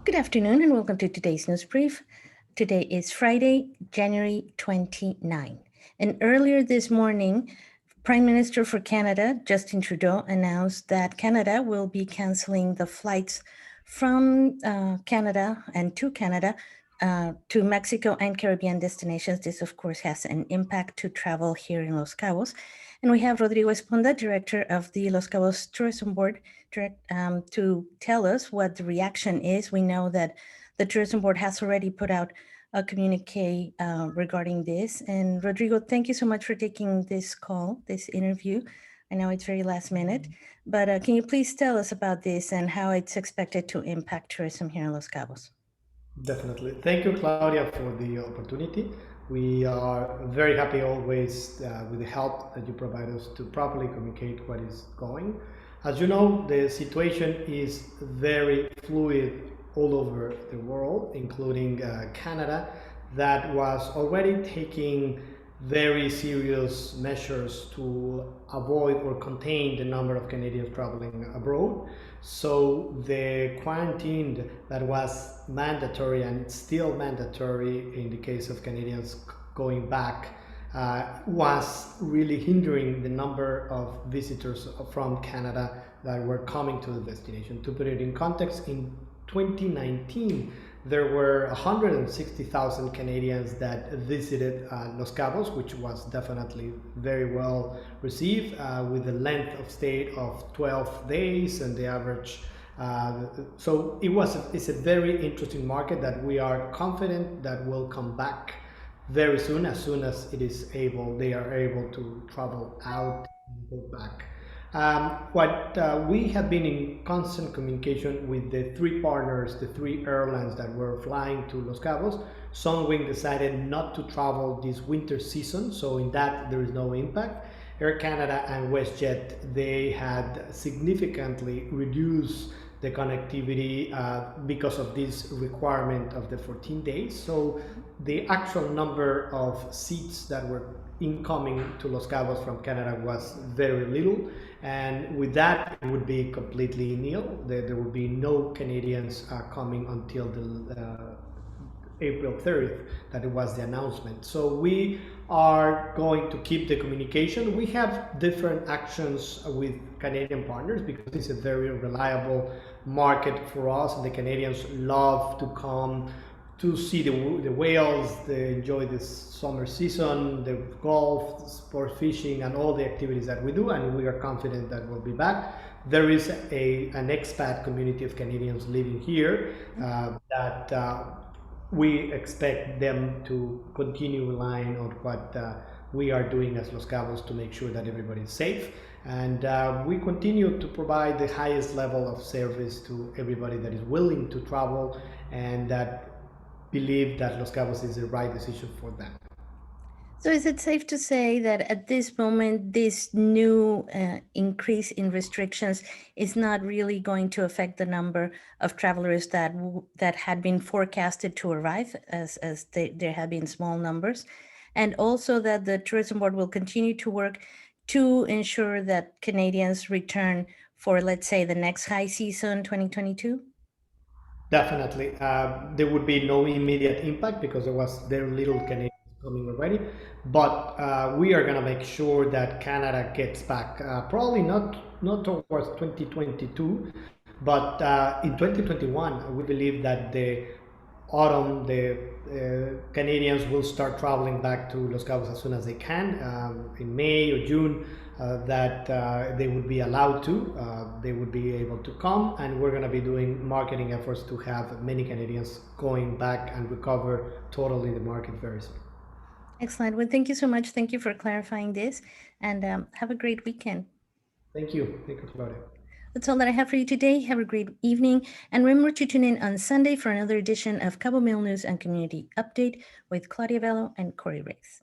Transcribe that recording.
Good afternoon and welcome to today's news brief. Today is Friday, January 29. And earlier this morning, Prime Minister for Canada, Justin Trudeau, announced that Canada will be canceling the flights from Canada and to Canada to Mexico and Caribbean destinations. This, of course, has an impact to travel here in Los Cabos. And we have Rodrigo Esponda, director of the Los Cabos Tourism Board, to tell us what the reaction is. We know that the Tourism Board has already put out a communique regarding this. And Rodrigo, thank you so much for taking this call, this interview. I know it's very last minute, but can you please tell us about this and how it's expected to impact tourism here in Los Cabos? Definitely. Thank you, Claudia, for the opportunity. We are very happy always with the help that you provide us to properly communicate what is going. As you know, the situation is very fluid all over the world, including Canada, that was already taking very serious measures to avoid or contain the number of Canadians traveling abroad. So the quarantine that was mandatory and it's still mandatory in the case of Canadians going back was really hindering the number of visitors from Canada that were coming to the destination. To put it in context, in 2019, there were 160,000 Canadians that visited Los Cabos, which was definitely very well received, with a length of stay of 12 days and the average. So it's a very interesting market that we are confident that will come back very soon as they are able to travel out and go back. We have been in constant communication with the three partners, the three airlines that were flying to Los Cabos. Sunwing decided not to travel this winter season, so in that there is no impact. Air Canada and WestJet, they had significantly reduced the connectivity because of this requirement of the 14 days. So the actual number of seats that were incoming to Los Cabos from Canada was very little, and with that it would be completely nil. There would be no Canadians coming until the April 30th, that it was the announcement. So we are going to keep the communication. We have different actions with Canadian partners because it's a very reliable market for us, and the Canadians love to come to see the whales. They enjoy this summer season, the golf, sport fishing, and all the activities that we do, and we are confident that we'll be back. There is an expat community of Canadians living here that we expect them to continue relying on what we are doing as Los Cabos to make sure that everybody is safe. And we continue to provide the highest level of service to everybody that is willing to travel and that believe that Los Cabos is the right decision for them. So is it safe to say that at this moment, this new increase in restrictions is not really going to affect the number of travelers that had been forecasted to arrive, as there have been small numbers, and also that the Tourism Board will continue to work to ensure that Canadians return for, let's say, the next high season, 2022? Definitely. There would be no immediate impact because there was very little Canadians coming already. But we are going to make sure that Canada gets back, probably not towards 2022, but in 2021, we believe that the autumn, the Canadians will start traveling back to Los Cabos as soon as they can, in May or June, that they would be allowed to, they would be able to come, and we're going to be doing marketing efforts to have many Canadians going back and recover totally the market very soon. Excellent. Well, thank you so much. Thank you for clarifying this, and have a great weekend. Thank you. Thank you, Claudia. That's all that I have for you today. Have a great evening. And remember to tune in on Sunday for another edition of Cabomil News and Community Update with Claudia Velo and Corey Riggs.